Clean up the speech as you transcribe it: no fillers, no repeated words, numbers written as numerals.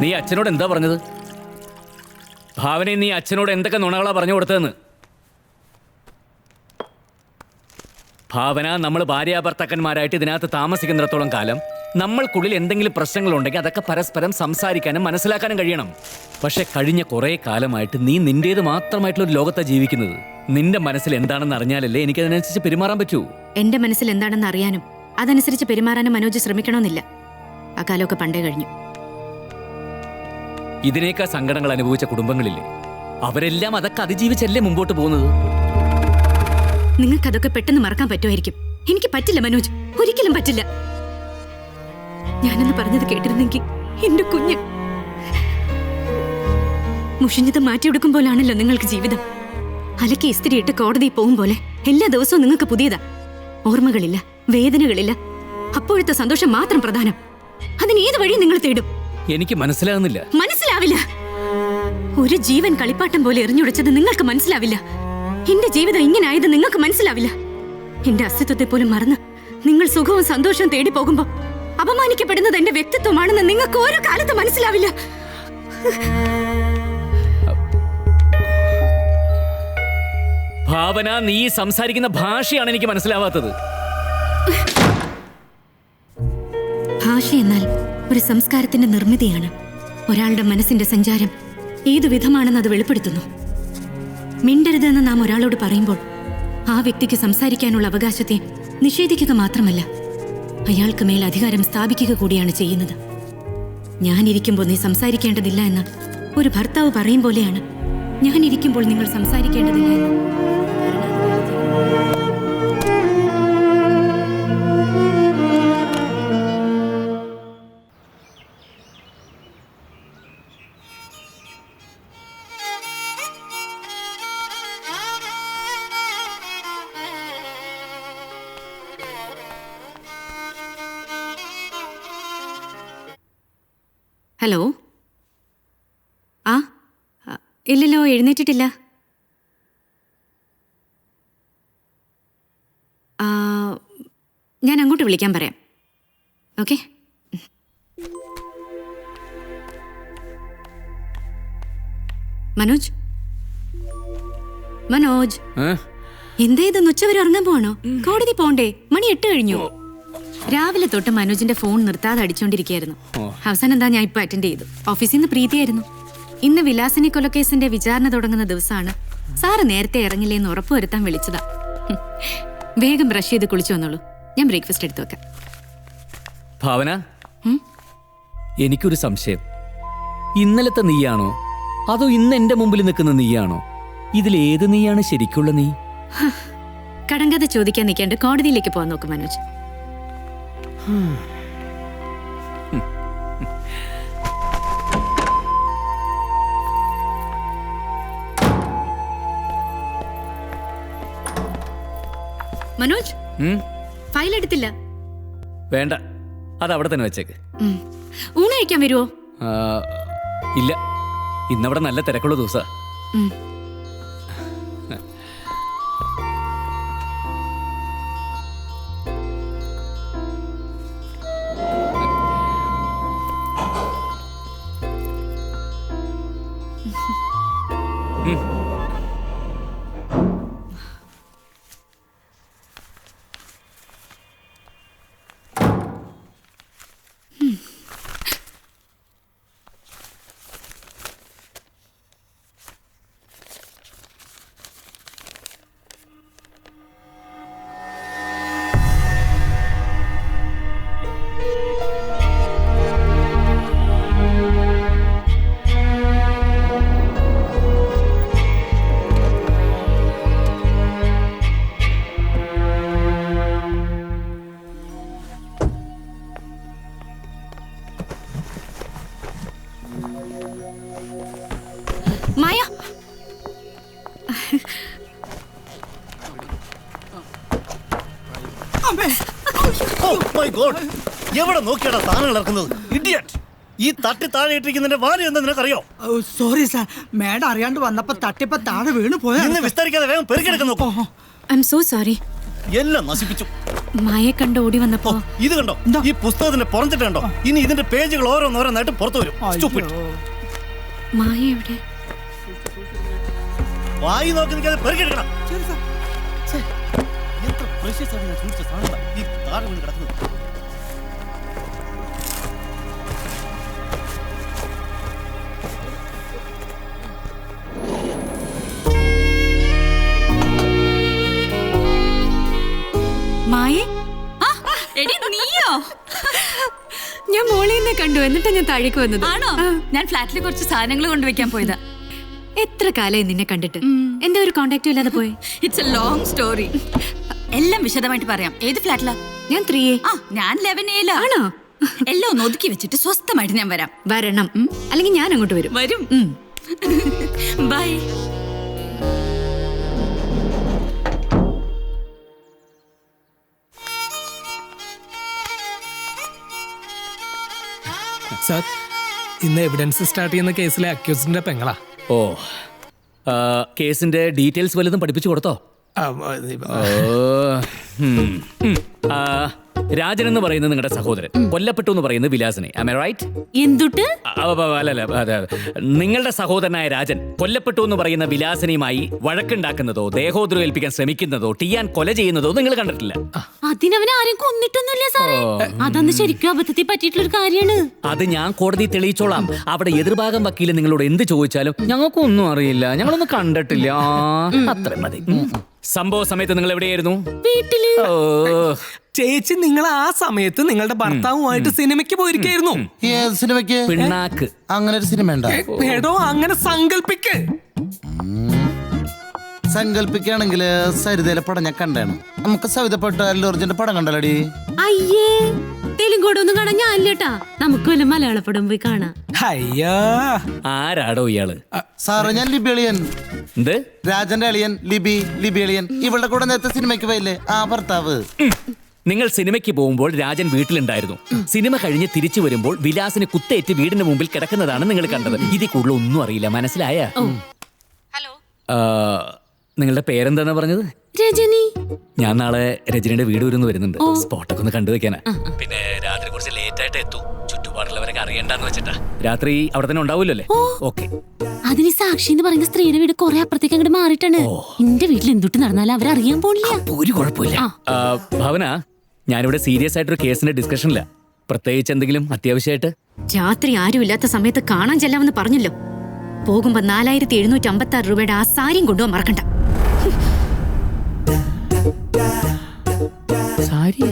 നീ അച്ഛനോട് എന്താ പറഞ്ഞത്? ഭാവന, നീ അച്ഛനോട് എന്തൊക്കെ നുണകളാ പറഞ്ഞു കൊടുത്തതെന്ന്? ഭാവന, നമ്മൾ ഭാര്യാഭർത്താക്കന്മാരായിട്ട് ഇതിനകത്ത് താമസിക്കുന്നിടത്തോളം കാലം നമ്മൾക്കുള്ളിൽ എന്തെങ്കിലും പ്രശ്നങ്ങളുണ്ടെങ്കിൽ അതൊക്കെ പരസ്പരം സംസാരിക്കാനും മനസ്സിലാക്കാനും കഴിയണം. പക്ഷെ കഴിഞ്ഞ കുറേ കാലമായിട്ട് നീ നിന്റേത് മാത്രമായിട്ടുള്ള ഒരു ലോകത്താണ് ജീവിക്കുന്നത്. നിന്റെ മനസ്സിൽ എന്താണെന്ന് അറിഞ്ഞാലല്ലേ എനിക്കതിനനുസരിച്ച് പെരുമാറാൻ പറ്റൂ. എന്റെ മനസ്സിൽ എന്താണെന്ന് അറിയാനും അതനുസരിച്ച് പെരുമാറാനും മനോജ് ശ്രമിക്കണമെന്നില്ല. ആ കാലമൊക്കെ പണ്ടേ കഴിഞ്ഞു. ഇതിനേക്കാൾ സങ്കടങ്ങൾ അനുഭവിച്ച കുടുംബങ്ങളില്ലേ, അവരെല്ലാം അതൊക്കെ അതിജീവിച്ചല്ലേ മുമ്പോട്ട് പോകുന്നത്. നിങ്ങൾക്കതൊക്കെ പെട്ടെന്ന് മറക്കാൻ പറ്റുമായിരിക്കും. എനിക്ക് പറ്റില്ല മനോജ്, ഒരിക്കലും പറ്റില്ല. ഞാനെന്ന് പറഞ്ഞത് കേട്ടിരുന്നെങ്കിൽ എന്റെ കുഞ്ഞ്. മുഷിഞ്ഞത് മാറ്റിയെടുക്കുമ്പോഴാണല്ലോ നിങ്ങൾക്ക് ജീവിതം. അലക്കി ഇസ്തിരിയിട്ട് കോടതിയിൽ പോകും പോലെ എല്ലാ ദിവസവും നിങ്ങൾക്ക് പുതിയതാ. ഓർമ്മകളില്ല, വേദനകളില്ല. അപ്പോഴത്തെ സന്തോഷം മാത്രം പ്രധാനം. അതിന് ഏത് വഴി നിങ്ങൾ തേടും? എനിക്ക് മനസ്സിലാകുന്നില്ല. മനസ്സിലാവില്ല. ഒരു ജീവൻ കളിപ്പാട്ടം പോലെ എറിഞ്ഞുടച്ചത് നിങ്ങൾക്ക് മനസ്സിലാവില്ല. എന്റെ ജീവിതം ഇങ്ങനെ ആയത് നിങ്ങൾക്ക് മനസ്സിലാവില്ല. എന്റെ അസ്തിത്വത്തെ പോലും മറന്ന് നിങ്ങൾ സുഖവും സന്തോഷവും തേടി പോകുമ്പോ അപമാനിക്കപ്പെടുന്നത് എന്റെ വ്യക്തിത്വമാണെന്ന് നിങ്ങൾക്ക് ഓരോ കാലത്ത് മനസ്സിലാവില്ല. ഭാവന, നീ സംസാരിക്കുന്ന ഭാഷയാണ് എനിക്ക് മനസ്സിലാവാത്തത്. ഭാഷ എന്നാൽ ഒരു സംസ്കാരത്തിന്റെ നിർമ്മിതിയാണ്. ഒരാളുടെ മനസ്സിന്റെ സഞ്ചാരം ഏതു വിധമാണെന്ന് അത് വെളിപ്പെടുത്തുന്നു. മിണ്ടരുതെന്ന് നാം ഒരാളോട് പറയുമ്പോൾ ആ വ്യക്തിക്ക് സംസാരിക്കാനുള്ള അവകാശത്തെ നിഷേധിക്കുക മാത്രമല്ല, അയാൾക്ക് മേൽ അധികാരം സ്ഥാപിക്കുക കൂടിയാണ് ചെയ്യുന്നത്. ഞാനിരിക്കുമ്പോൾ നീ സംസാരിക്കേണ്ടതില്ല എന്ന് ഒരു ഭർത്താവ് പറയും പോലെയാണ് ഞാനിരിക്കുമ്പോൾ നിങ്ങൾ സംസാരിക്കേണ്ടതില്ല എന്ന്. ഹലോ. ഇല്ലല്ലോ, എഴുന്നേറ്റിട്ടില്ല. ഞാൻ അങ്ങോട്ട് വിളിക്കാൻ പറയാം. ഓക്കെ. മനോജ്, മനോജ്, എന്തേ ഇത്? ഉച്ചവരെ ഉറങ്ങാൻ പോവാണോ? കോടതി പോണ്ടേ? മണി 8 കഴിഞ്ഞു. രാവിലെ തൊട്ട് മനോജിന്റെ ഫോൺ നിർത്താതെ അടിച്ചോണ്ടിരിക്കുകയായിരുന്നു. അവസാനം എന്താ, ഞാൻ ഇപ്പൊ അറ്റൻഡ് ചെയ്തു. ഓഫീസിൽ നിന്ന് പ്രീതിയായിരുന്നു. ഇന്ന് വിലാസിനി കൊലക്കേസിന്റെ വിചാരണ തുടങ്ങുന്ന ദിവസമാണ്. സാറ് നേരത്തെ ഇറങ്ങില്ലേന്ന് ഉറപ്പുവരുത്താൻ വിളിച്ചതാ. വേഗം ബ്രഷ് ചെയ്ത് കുളിച്ചു വന്നോളൂ. ഞാൻ ബ്രേക്ക്ഫാസ്റ്റ് എടുത്തു വെക്കാം. ഭാവന, എനിക്കൊരു സംശയം. ഇന്നലത്തെ നീയാണോ അതോ ഇന്ന് എന്റെ മുമ്പിൽ നിൽക്കുന്ന നീയാണോ? ഇതിലേത് നീയാണ് ശരിക്കുള്ള നീ? കടങ്കഥ ചോദിക്കാൻ നിൽക്കാണ്ട് കോടതിയിലേക്ക് പോകാൻ നോക്കും മനോജ്. മനോജ്, ഫയൽ എടുത്തില്ല. വേണ്ട, അത് അവിടെ തന്നെ വെച്ചേക്ക്. ഊണ് കഴിക്കാൻ വരുമോ? ഇല്ല, ഇന്നവിടെ നല്ല തിരക്കുള്ള ദിവസാ. മായ, എവിടെ നോക്കിയാടാ സാധനങ്ങൾ ഇറക്കുന്നത്? ഇഡിയറ്റ്! ഈ തട്ടി താഴെ ഇട്ടിരിക്കുന്നതിന്റെ വാല്യൂ എന്താ നിനക്കറിയോ? സോറി സാർ, മേഡം അറിയാണ്ട് വന്നപ്പോ തട്ടിപ്പോ താഴെ വീണ് പോയാ. വിസ്തരിക്കാതെ വേഗം പെരുക്കെടുക്കാൻ നോക്കൂ. I am so sorry. എല്ലാം നശിപ്പിച്ചു. മായെ കണ്ട് ഓടി വന്നപ്പോ ഇത് കണ്ടോ, ഈ പുസ്തകത്തിന്റെ പുറത്തിട്ട് കണ്ടോ, ഇനി ഇതിന്റെ പേജുകൾ ഓരോന്നോരോന്നായിട്ട് പുറത്തു വരും. Stupid. മായ എവിടെ? വായി നോക്കി നിൽക്കാതെ പെറുക്കിയെടുക്കണം. ശരി സാർ. എത്ര precious ആയിട്ട് ഞാൻ സൂക്ഷിച്ച സാധനങ്ങളാ ഈ താഴെ വീണ് കിടക്കുന്നത്. മായേ, എടി നീയോ? ഞാൻ മോളിൽ നിന്ന് കണ്ടു, എന്നിട്ടാ ഞാൻ താഴേക്ക് വന്നത്. ആണോ? ഞാൻ ഫ്ലാറ്റിൽ കുറച്ച് സാധനങ്ങൾ കൊണ്ടുവയ്ക്കാൻ പോയതാ. എത്ര കാലമായി നിന്നെ കണ്ടിട്ട്, എന്താ ഒരു കോണ്ടാക്റ്റും ഇല്ലാതെ പോയി? It's A long story. എല്ലാം വിശദമായിട്ട് പറയാം. ഏത് ഫ്ലാറ്റിലാ? ഞാൻ 3A. ഞാൻ 11A. ആണോ? എല്ലാം ഒന്ന് ഒതുക്കി വെച്ചിട്ട് സ്വസ്ഥമായിട്ട് ഞാൻ വരാം. വരണം, അല്ലെങ്കിൽ ഞാൻ അങ്ങോട്ട് വരും. വരും. ബൈ. സാർ, ഇന്ന് എവിഡൻസ് സ്റ്റാർട്ട് ചെയ്യുന്ന കേസിലെ അക്യൂസിന്റെ പെങ്ങളാ. ഓ, കേസിന്റെ ഡീറ്റെയിൽസ് വല്ലതും പഠിപ്പിച്ചു കൊടുത്തോ? രാജൻ എന്ന് പറയുന്നത് നിങ്ങളുടെ സഹോദരൻ, കൊല്ലപ്പെട്ടു എന്ന് പറയുന്നത് വിലാസിനെ. Am I right? എന്തുട്ട്? അല്ലല്ല, അതെ, നിങ്ങളുടെ സഹോദരനായ രാജൻ കൊല്ലപ്പെട്ടു എന്ന് പറയുന്ന വിലാസിനിയുമായി വഴക്കുണ്ടാക്കുന്നതോ ദേഹോദ്രവം ഏൽപ്പിക്കാൻ ശ്രമിക്കുന്നതോ ടിയാൻ കൊല ചെയ്യുന്നതോ നിങ്ങൾ കണ്ടിട്ടില്ല. അതിനവനെ ആരും കൊന്നിട്ടൊന്നുമില്ല സാറേ. അതന്ന് ശരിക്കും അബദ്ധത്തിൽ പറ്റിയിട്ടുള്ള ഒരു കാര്യമാണ്. അത് ഞാൻ കോടതി തെളിയിച്ചോളാം. അവിടെ എതിർഭാഗം വക്കീല് നിങ്ങളോട് എന്ത് ചോദിച്ചാലും ഞങ്ങൾക്കൊന്നും അറിയില്ല, ഞങ്ങളൊന്നും കണ്ടിട്ടില്ല, അത്ര മതി. സംഭവ സമയത്ത് നിങ്ങൾ എവിടെയായിരുന്നു? വീട്ടില്. ചേച്ചി, നിങ്ങൾ ആ സമയത്ത് നിങ്ങളുടെ ഭർത്താവുമായിട്ട് സിനിമയ്ക്ക് പോയിരിക്കായിരുന്നു. ഏത് സിനിമയ്ക്ക്? പിണ്ണാക്ക്. അങ്ങനെ ഒരു സിനിമ ഉണ്ടോ? എടോ, അങ്ങനെ സങ്കല്പിക്ക്. സങ്കല്പിക്കുകയാണെങ്കിൽ സരിതയിലെ പടം ഞാൻ കണ്ടാണ്. നമുക്ക് സവിതപ്പെട്ട അല്ലൂർജിന്റെ പടം കണ്ടല്ലടി. അയ്യേ, തെലുങ്കോടൊന്നും കാണാൻ ഞാൻ ഇല്ലട്ടാ. നമുക്ക് വല്ല മലയാളപ്പടം പോയി കാണാം. അയ്യോ, ആരാടോ ഇയാള്? സാറ്, ഞാൻ ലിബിയളിയൻ. എന്ത്? രാജന്റെ അളിയൻ ലിബിയളിയൻ. ഇവളുടെ കൂടെ നേരത്തെ സിനിമയ്ക്ക് പോയില്ലേ, ആ ഭർത്താവ്. നിങ്ങൾ സിനിമയ്ക്ക് പോകുമ്പോൾ രാജൻ വീട്ടിലുണ്ടായിരുന്നു. സിനിമ കഴിഞ്ഞ് തിരിച്ചു വരുമ്പോൾ വിലാസിന് കുത്തേറ്റ് വീടിന് മുമ്പിൽ കിടക്കുന്നതാണ് നിങ്ങൾ കണ്ടത്. ഇതിൽ കൂടുതൽ ഒന്നും അറിയില്ല, മനസ്സിലായ? ഹലോ, നിങ്ങളുടെ പേരെന്താന്നാ പറഞ്ഞത്? രജനി. ഞാൻ നാളെ രജനിയുടെ വീട് വരുന്നുണ്ട്. സ്പോട്ടൊക്കെ ഒന്ന് കണ്ടുവെക്കാനാ. പിന്നെ രാത്രി കുറച്ച് ലേറ്റ് ആയിട്ട് എത്തൂ, ചുറ്റുപാടുള്ളവരൊക്കെ അറിയണ്ടെന്ന് വെച്ചിട്ടാ. രാത്രി അവിടെ തന്നെ ഉണ്ടാവൂല്ലോ അല്ലേ? ഓക്കെ. അതിന് സാക്ഷി എന്ന് പറയുന്ന സ്ത്രീയുടെ വീട് കുറെ അപ്പുറത്തേക്ക് അങ്ങോട്ട് മാറിയിട്ടാണ്. എന്റെ വീട്ടിൽ എന്തുട്ട് നടന്നാലും അവരറിയാൻ പോണില്ല. ഒരു കുഴപ്പമില്ല. ഭാവന, ഞാനിവിടെ സീരിയസ് ആയിട്ടൊരു കേസിന്റെ ഡിസ്കഷനില്ല. പ്രത്യേകിച്ച് എന്തെങ്കിലും അത്യാവശ്യമായിട്ട്? രാത്രി ആരും ഇല്ലാത്ത സമയത്ത് കാണാൻ ചെല്ലാമെന്ന് പറഞ്ഞല്ലോ. പോകുമ്പോ 4756 രൂപയുടെ ആ സാരിയും കൊണ്ടുപോകാൻ മറക്കണ്ട. സാരി?